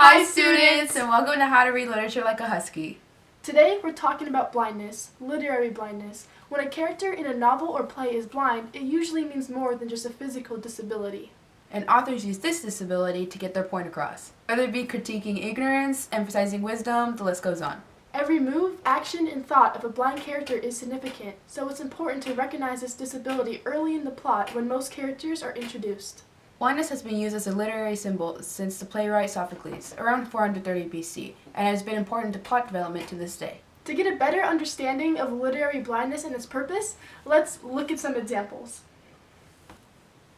Hi students, and welcome to How to Read Literature Like a Husky. Today we're talking about blindness, literary blindness. When a character in a novel or play is blind, it usually means more than just a physical disability. And authors use this disability to get their point across, whether it be critiquing ignorance, emphasizing wisdom, the list goes on. Every move, action, and thought of a blind character is significant, so it's important to recognize this disability early in the plot when most characters are introduced. Blindness has been used as a literary symbol since the playwright Sophocles, around 430 BC, and has been important to plot development to this day. To get a better understanding of literary blindness and its purpose, let's look at some examples.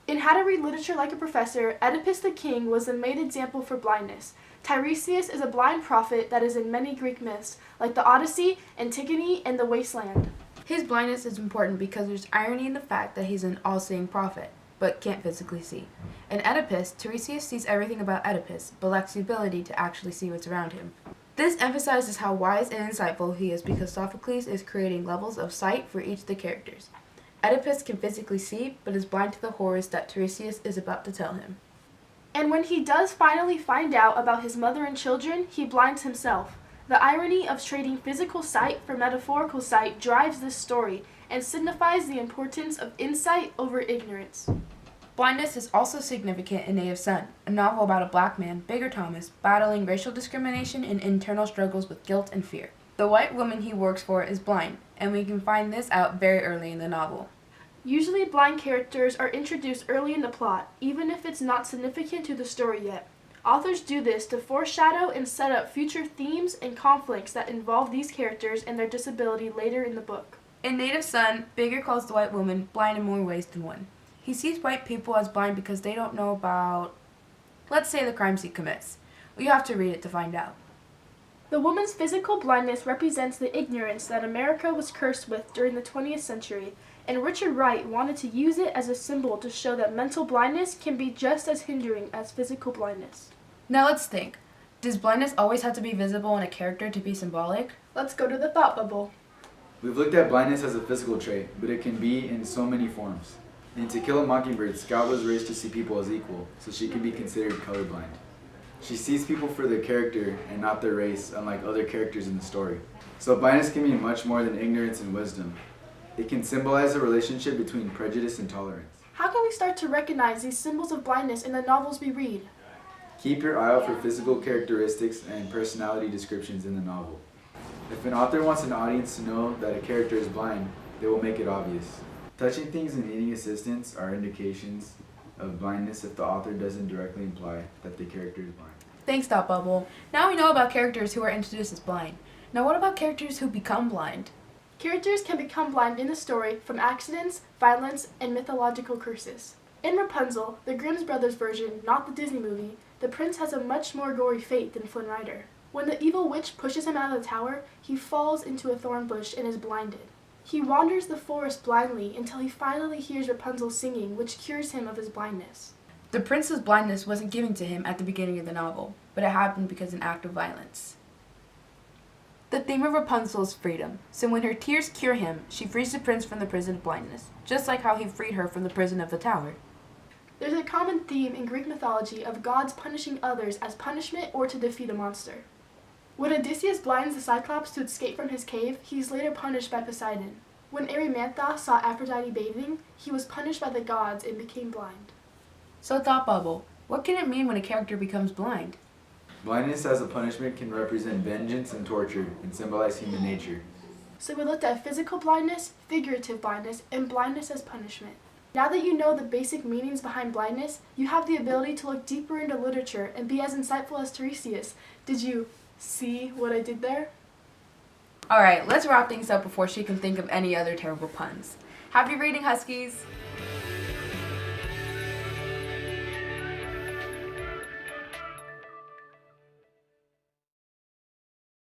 In How to Read Literature Like a Professor, Oedipus the King was the main example for blindness. Tiresias is a blind prophet that is in many Greek myths, like the Odyssey, Antigone, and the Wasteland. His blindness is important because there's irony in the fact that he's an all-seeing prophet, but can't physically see. In Oedipus, Tiresias sees everything about Oedipus, but lacks the ability to actually see what's around him. This emphasizes how wise and insightful he is because Sophocles is creating levels of sight for each of the characters. Oedipus can physically see, but is blind to the horrors that Tiresias is about to tell him. And when he does finally find out about his mother and children, he blinds himself. The irony of trading physical sight for metaphorical sight drives this story and signifies the importance of insight over ignorance. Blindness is also significant in Native Son, a novel about a black man, Bigger Thomas, battling racial discrimination and internal struggles with guilt and fear. The white woman he works for is blind, and we can find this out very early in the novel. Usually blind characters are introduced early in the plot, even if it's not significant to the story yet. Authors do this to foreshadow and set up future themes and conflicts that involve these characters and their disability later in the book. In Native Son, Bigger calls the white woman blind in more ways than one. He sees white people as blind because they don't know about, let's say, the crimes he commits. You have to read it to find out. The woman's physical blindness represents the ignorance that America was cursed with during the 20th century, and Richard Wright wanted to use it as a symbol to show that mental blindness can be just as hindering as physical blindness. Now let's think. Does blindness always have to be visible in a character to be symbolic? Let's go to the thought bubble. We've looked at blindness as a physical trait, but it can be in so many forms. In To Kill a Mockingbird, Scout was raised to see people as equal, so she can be considered colorblind. She sees people for their character and not their race, unlike other characters in the story. So blindness can mean much more than ignorance and wisdom. It can symbolize a relationship between prejudice and tolerance. How can we start to recognize these symbols of blindness in the novels we read? Keep your eye out for physical characteristics and personality descriptions in the novel. If an author wants an audience to know that a character is blind, they will make it obvious. Touching things and needing assistance are indications of blindness if the author doesn't directly imply that the character is blind. Thanks, Thought Bubble. Now we know about characters who are introduced as blind. Now what about characters who become blind? Characters can become blind in the story from accidents, violence, and mythological curses. In Rapunzel, the Grimm's Brothers version, not the Disney movie, the prince has a much more gory fate than Flynn Rider. When the evil witch pushes him out of the tower, he falls into a thorn bush and is blinded. He wanders the forest blindly until he finally hears Rapunzel singing, which cures him of his blindness. The prince's blindness wasn't given to him at the beginning of the novel, but it happened because of an act of violence. The theme of Rapunzel is freedom, so when her tears cure him, she frees the prince from the prison of blindness, just like how he freed her from the prison of the tower. There's a common theme in Greek mythology of gods punishing others as punishment or to defeat a monster. When Odysseus blinds the Cyclops to escape from his cave, he is later punished by Poseidon. When Erymanthus saw Aphrodite bathing, he was punished by the gods and became blind. So Thought Bubble, what can it mean when a character becomes blind? Blindness as a punishment can represent vengeance and torture and symbolize human nature. So we looked at physical blindness, figurative blindness, and blindness as punishment. Now that you know the basic meanings behind blindness, you have the ability to look deeper into literature and be as insightful as Tiresias. Did you see what I did there? Alright, let's wrap things up before she can think of any other terrible puns. Happy reading, Huskies!